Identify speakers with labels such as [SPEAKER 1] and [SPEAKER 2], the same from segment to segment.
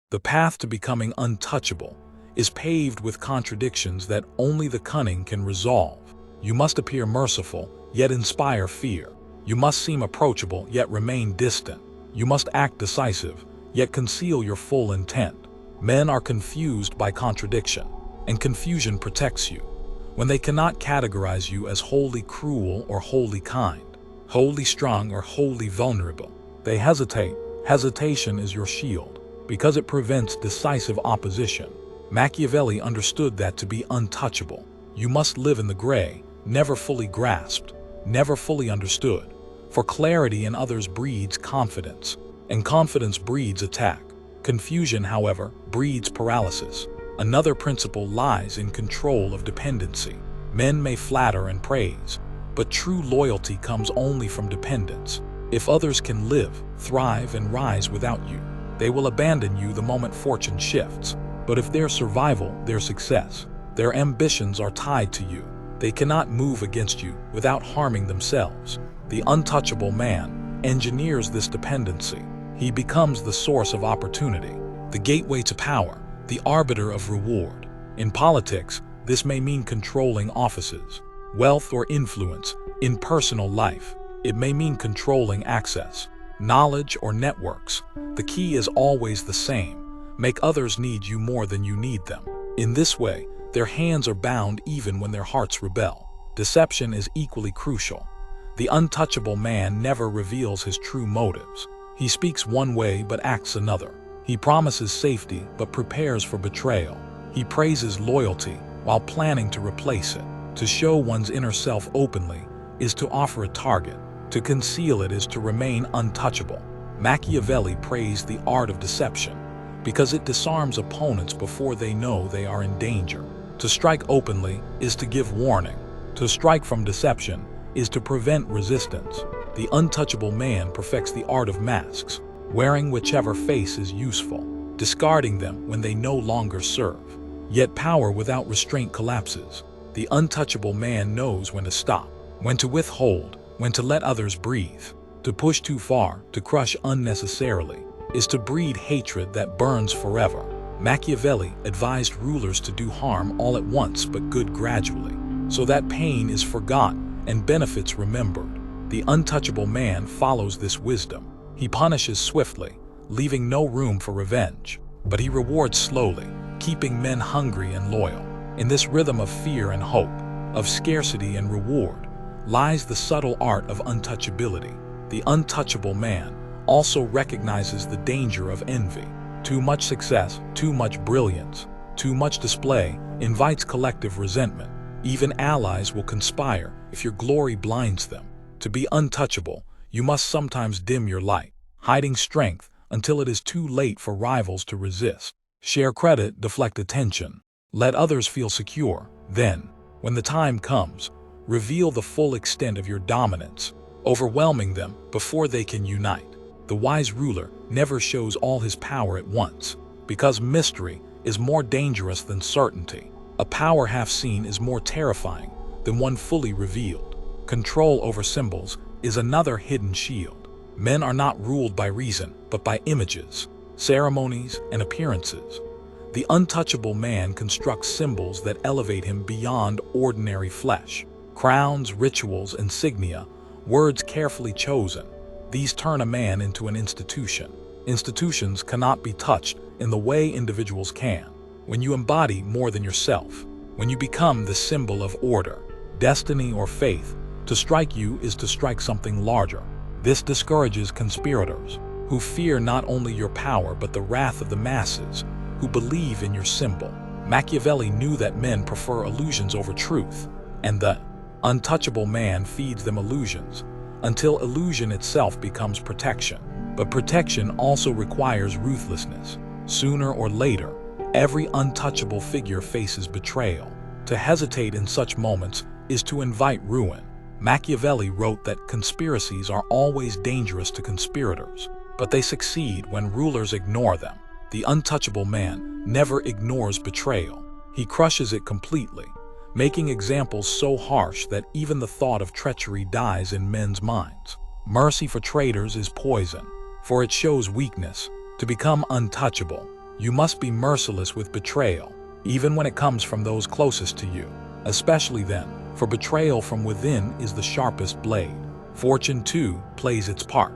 [SPEAKER 1] The path to becoming untouchable is paved with contradictions that only the cunning can resolve. You must appear merciful, yet inspire fear. You must seem approachable, yet remain distant. You must act decisive, yet conceal your full intent. Men are confused by contradiction, and confusion protects you. When they cannot categorize you as wholly cruel or wholly kind, wholly strong or wholly vulnerable, they hesitate. Hesitation is your shield, because it prevents decisive opposition. Machiavelli understood that to be untouchable, you must live in the gray, never fully grasped, never fully understood. For clarity in others breeds confidence, and confidence breeds attack. Confusion, however, breeds paralysis. Another principle lies in control of dependency. Men may flatter and praise, but true loyalty comes only from dependence. If others can live, thrive, and rise without you, they will abandon you the moment fortune shifts. But if their survival, their success, their ambitions are tied to you, they cannot move against you without harming themselves. The untouchable man engineers this dependency. He becomes the source of opportunity, the gateway to power, the arbiter of reward. In politics, this may mean controlling offices, wealth, or influence. In personal life, it may mean controlling access, knowledge, or networks. The key is always the same: make others need you more than you need them. In this way, their hands are bound even when their hearts rebel. Deception is equally crucial. The untouchable man never reveals his true motives. He speaks one way but acts another. He promises safety but prepares for betrayal. He praises loyalty while planning to replace it. To show one's inner self openly is to offer a target. To conceal it is to remain untouchable. Machiavelli praised the art of deception because it disarms opponents before they know they are in danger. To strike openly is to give warning. To strike from deception is to prevent resistance. The untouchable man perfects the art of masks, wearing whichever face is useful, discarding them when they no longer serve. Yet power without restraint collapses. The untouchable man knows when to stop, when to withhold, when to let others breathe. To push too far, to crush unnecessarily, is to breed hatred that burns forever. Machiavelli advised rulers to do harm all at once but good gradually, so that pain is forgotten and benefits remembered. The untouchable man follows this wisdom. He punishes swiftly, leaving no room for revenge, but he rewards slowly, keeping men hungry and loyal. In this rhythm of fear and hope, of scarcity and reward, lies the subtle art of untouchability. The untouchable man also recognizes the danger of envy. Too much success, too much brilliance, too much display invites collective resentment. Even allies will conspire if your glory blinds them. To be untouchable, you must sometimes dim your light, hiding strength until it is too late for rivals to resist. Share credit, deflect attention. Let others feel secure. Then, when the time comes, reveal the full extent of your dominance, overwhelming them before they can unite. The wise ruler never shows all his power at once, because mystery is more dangerous than certainty. A power half seen is more terrifying than one fully revealed. Control over symbols is another hidden shield. Men are not ruled by reason, but by images, ceremonies, and appearances. The untouchable man constructs symbols that elevate him beyond ordinary flesh. Crowns, rituals, insignia, words carefully chosen. These turn a man into an institution. Institutions cannot be touched in the way individuals can. When you embody more than yourself, when you become the symbol of order, destiny, or faith, to strike you is to strike something larger. This discourages conspirators, who fear not only your power but the wrath of the masses, who believe in your symbol. Machiavelli knew that men prefer illusions over truth, and the untouchable man feeds them illusions, until illusion itself becomes protection. But protection also requires ruthlessness. Sooner or later, every untouchable figure faces betrayal. To hesitate in such moments is to invite ruin. Machiavelli wrote that conspiracies are always dangerous to conspirators, but they succeed when rulers ignore them. The untouchable man never ignores betrayal. He crushes it completely, making examples so harsh that even the thought of treachery dies in men's minds. Mercy for traitors is poison, for it shows weakness. To become untouchable You must be merciless with betrayal, even when it comes from those closest to you. Especially then, for betrayal from within is the sharpest blade. Fortune, too, plays its part.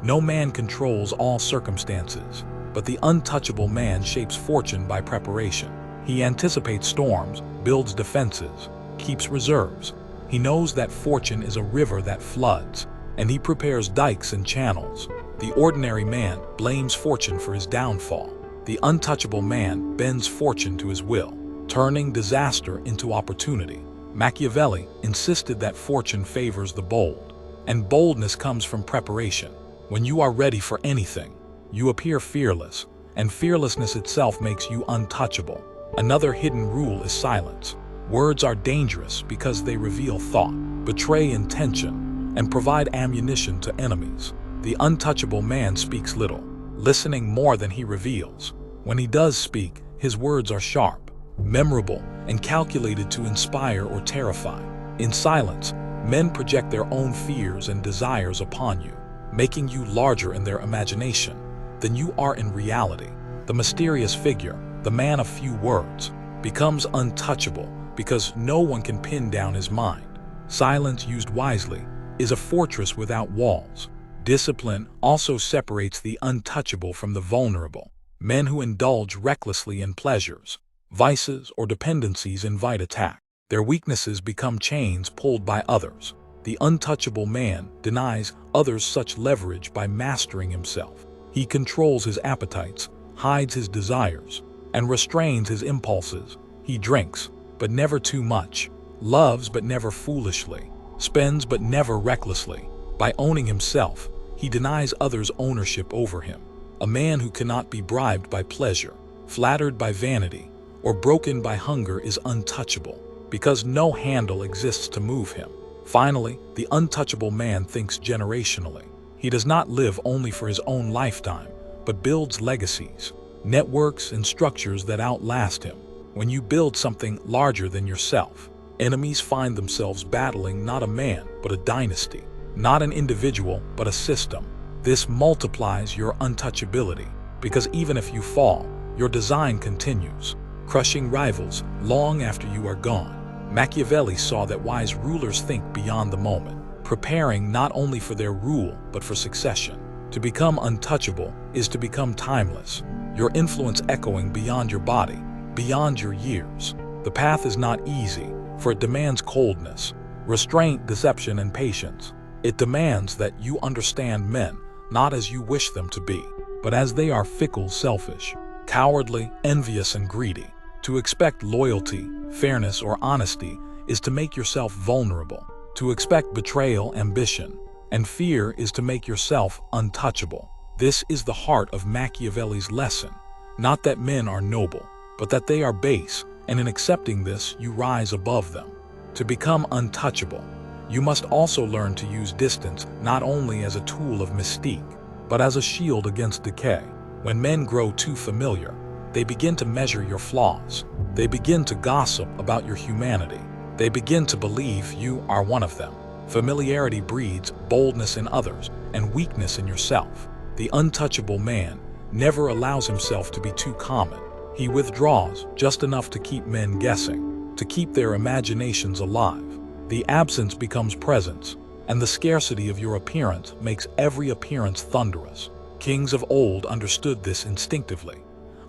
[SPEAKER 1] No man controls all circumstances, but the untouchable man shapes fortune by preparation. He anticipates storms, builds defenses, keeps reserves. He knows that fortune is a river that floods, and he prepares dikes and channels. The ordinary man blames fortune for his downfall. The untouchable man bends fortune to his will, turning disaster into opportunity. Machiavelli insisted that fortune favors the bold, and boldness comes from preparation. When you are ready for anything, you appear fearless, and fearlessness itself makes you untouchable. Another hidden rule is silence. Words are dangerous because they reveal thought, betray intention, and provide ammunition to enemies. The untouchable man speaks little, listening more than he reveals. When he does speak, his words are sharp, memorable, and calculated to inspire or terrify. In silence, men project their own fears and desires upon you, making you larger in their imagination than you are in reality. The mysterious figure, the man of few words, becomes untouchable because no one can pin down his mind. Silence used wisely is a fortress without walls. Discipline also separates the untouchable from the vulnerable. Men who indulge recklessly in pleasures, vices, or dependencies invite attack. Their weaknesses become chains pulled by others. The untouchable man denies others such leverage by mastering himself. He controls his appetites, hides his desires, and restrains his impulses. He drinks, but never too much, loves but never foolishly, spends but never recklessly. By owning himself, he denies others ownership over him. A man who cannot be bribed by pleasure, flattered by vanity, or broken by hunger is untouchable, because no handle exists to move him. Finally, the untouchable man thinks generationally. He does not live only for his own lifetime, but builds legacies, networks, and structures that outlast him. When you build something larger than yourself, enemies find themselves battling not a man, but a dynasty, not an individual, but a system. This multiplies your untouchability, because even if you fall, your design continues, crushing rivals long after you are gone. Machiavelli saw that wise rulers think beyond the moment, preparing not only for their rule, but for succession. To become untouchable is to become timeless, your influence echoing beyond your body, beyond your years. The path is not easy, for it demands coldness, restraint, deception, and patience. It demands that you understand men not as you wish them to be, but as they are: fickle, selfish, cowardly, envious, and greedy. To expect loyalty, fairness, or honesty is to make yourself vulnerable. To expect betrayal, ambition, and fear is to make yourself untouchable. This is the heart of Machiavelli's lesson. Not that men are noble, but that they are base, and in accepting this, you rise above them. To become untouchable, you must also learn to use distance not only as a tool of mystique, but as a shield against decay. When men grow too familiar, they begin to measure your flaws. They begin to gossip about your humanity. They begin to believe you are one of them. Familiarity breeds boldness in others and weakness in yourself. The untouchable man never allows himself to be too common. He withdraws just enough to keep men guessing, to keep their imaginations alive. The absence becomes presence, and the scarcity of your appearance makes every appearance thunderous. Kings of old understood this instinctively,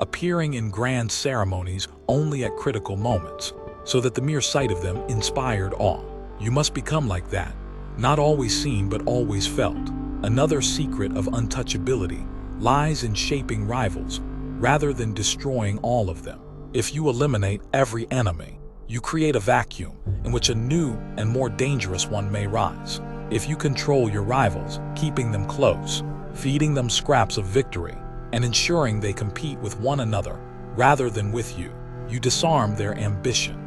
[SPEAKER 1] appearing in grand ceremonies only at critical moments, so that the mere sight of them inspired awe. You must become like that, not always seen but always felt. Another secret of untouchability lies in shaping rivals rather than destroying all of them. If you eliminate every enemy, you create a vacuum in which a new and more dangerous one may rise. If you control your rivals, keeping them close, feeding them scraps of victory, and ensuring they compete with one another rather than with you, you disarm their ambition.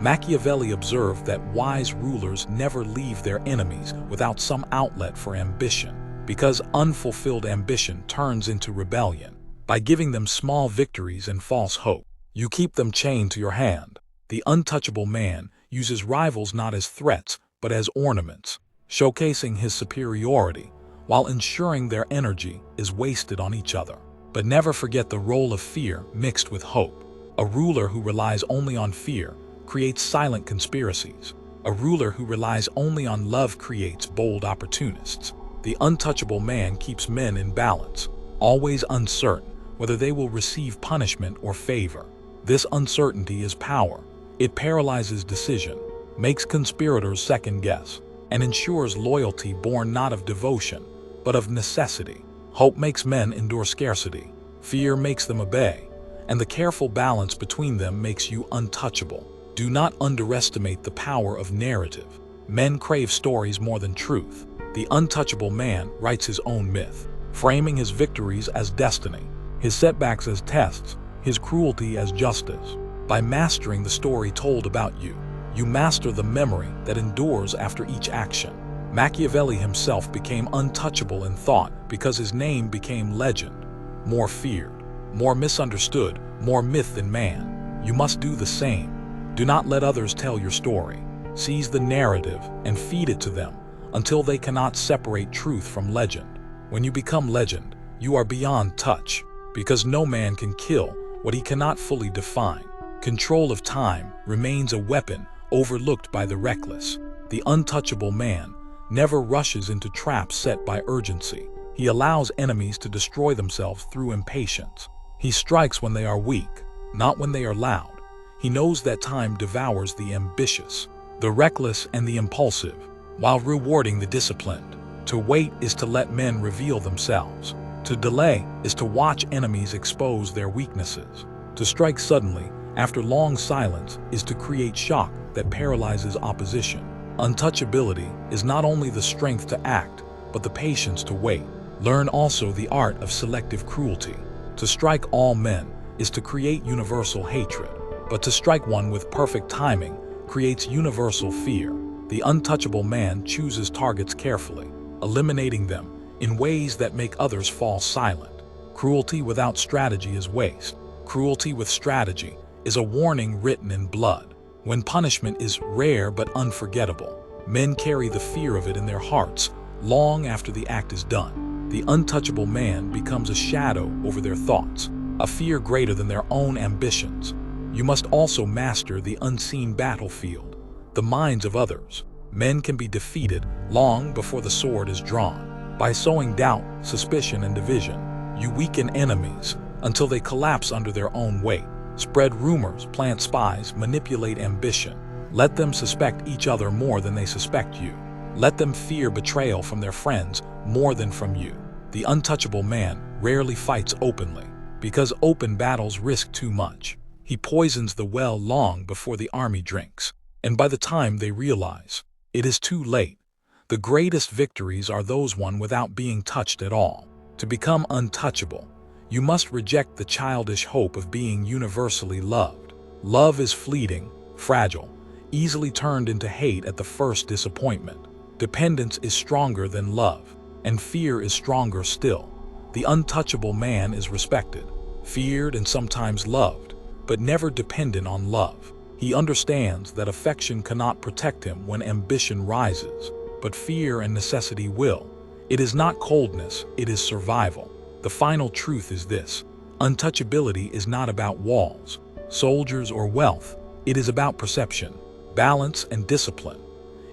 [SPEAKER 1] Machiavelli observed that wise rulers never leave their enemies without some outlet for ambition, because unfulfilled ambition turns into rebellion. By giving them small victories and false hope, you keep them chained to your hand. The untouchable man uses rivals not as threats, but as ornaments, showcasing his superiority while ensuring their energy is wasted on each other. But never forget the role of fear mixed with hope. A ruler who relies only on fear creates silent conspiracies. A ruler who relies only on love creates bold opportunists. The untouchable man keeps men in balance, always uncertain whether they will receive punishment or favor. This uncertainty is power. It paralyzes decision, makes conspirators second guess, and ensures loyalty born not of devotion, but of necessity. Hope makes men endure scarcity. Fear makes them obey, and the careful balance between them makes you untouchable. Do not underestimate the power of narrative. Men crave stories more than truth. The untouchable man writes his own myth, framing his victories as destiny, his setbacks as tests, his cruelty as justice. By mastering the story told about you, you master the memory that endures after each action. Machiavelli himself became untouchable in thought because his name became legend. More feared, more misunderstood, more myth than man. You must do the same. Do not let others tell your story. Seize the narrative and feed it to them until they cannot separate truth from legend. When you become legend, you are beyond touch, because no man can kill what he cannot fully define. Control of time remains a weapon overlooked by the reckless. The untouchable man never rushes into traps set by urgency. He allows enemies to destroy themselves through impatience. He strikes when they are weak, not when they are loud. He knows that time devours the ambitious, the reckless, and the impulsive, while rewarding the disciplined. To wait is to let men reveal themselves. To delay is to watch enemies expose their weaknesses. To strike suddenly, after long silence, is to create shock that paralyzes opposition. Untouchability is not only the strength to act, but the patience to wait. Learn also the art of selective cruelty. To strike all men is to create universal hatred, but to strike one with perfect timing creates universal fear. The untouchable man chooses targets carefully, eliminating them in ways that make others fall silent. Cruelty without strategy is waste. Cruelty with strategy is a warning written in blood. When punishment is rare but unforgettable, men carry the fear of it in their hearts long after the act is done. The untouchable man becomes a shadow over their thoughts, a fear greater than their own ambitions. You must also master the unseen battlefield, the minds of others. Men can be defeated long before the sword is drawn. By sowing doubt, suspicion, and division, you weaken enemies until they collapse under their own weight. Spread rumors, plant spies, manipulate ambition. Let them suspect each other more than they suspect you. Let them fear betrayal from their friends more than from you. The untouchable man rarely fights openly, because open battles risk too much. He poisons the well long before the army drinks, and by the time they realize, it is too late. The greatest victories are those won without being touched at all. To become untouchable, you must reject the childish hope of being universally loved. Love is fleeting, fragile, easily turned into hate at the first disappointment. Dependence is stronger than love, and fear is stronger still. The untouchable man is respected, feared, and sometimes loved, but never dependent on love. He understands that affection cannot protect him when ambition rises, but fear and necessity will. It is not coldness, it is survival. The final truth is this: untouchability is not about walls, soldiers, or wealth. It is about perception, balance, and discipline.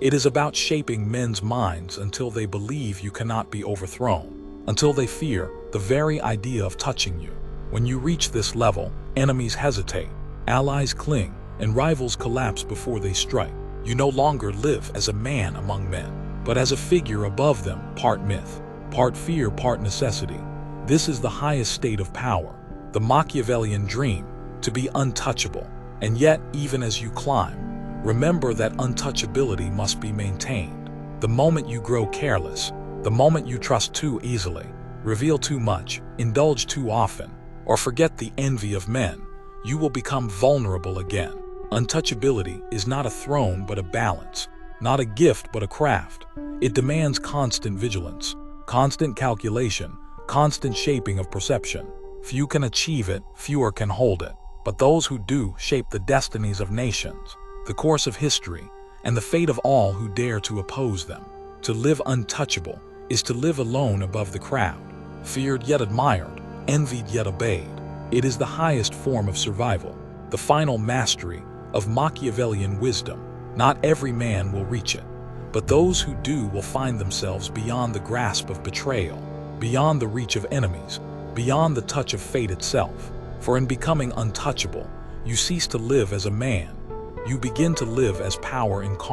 [SPEAKER 1] It is about shaping men's minds until they believe you cannot be overthrown, until they fear the very idea of touching you. When you reach this level, enemies hesitate, allies cling, and rivals collapse before they strike. You no longer live as a man among men, but as a figure above them, part myth, part fear, part necessity. This is the highest state of power, the Machiavellian dream, to be untouchable. And yet, even as you climb, remember that untouchability must be maintained. The moment you grow careless, the moment you trust too easily, reveal too much, indulge too often, or forget the envy of men, you will become vulnerable again. Untouchability is not a throne but a balance, not a gift but a craft. It demands constant vigilance, constant calculation, constant shaping of perception. Few can achieve it, fewer can hold it, but those who do shape the destinies of nations, the course of history, and the fate of all who dare to oppose them. To live untouchable is to live alone above the crowd, feared yet admired, envied yet obeyed. It is the highest form of survival, the final mastery of Machiavellian wisdom. Not every man will reach it, but those who do will find themselves beyond the grasp of betrayal, beyond the reach of enemies, beyond the touch of fate itself. For in becoming untouchable, you cease to live as a man. You begin to live as power incarnate.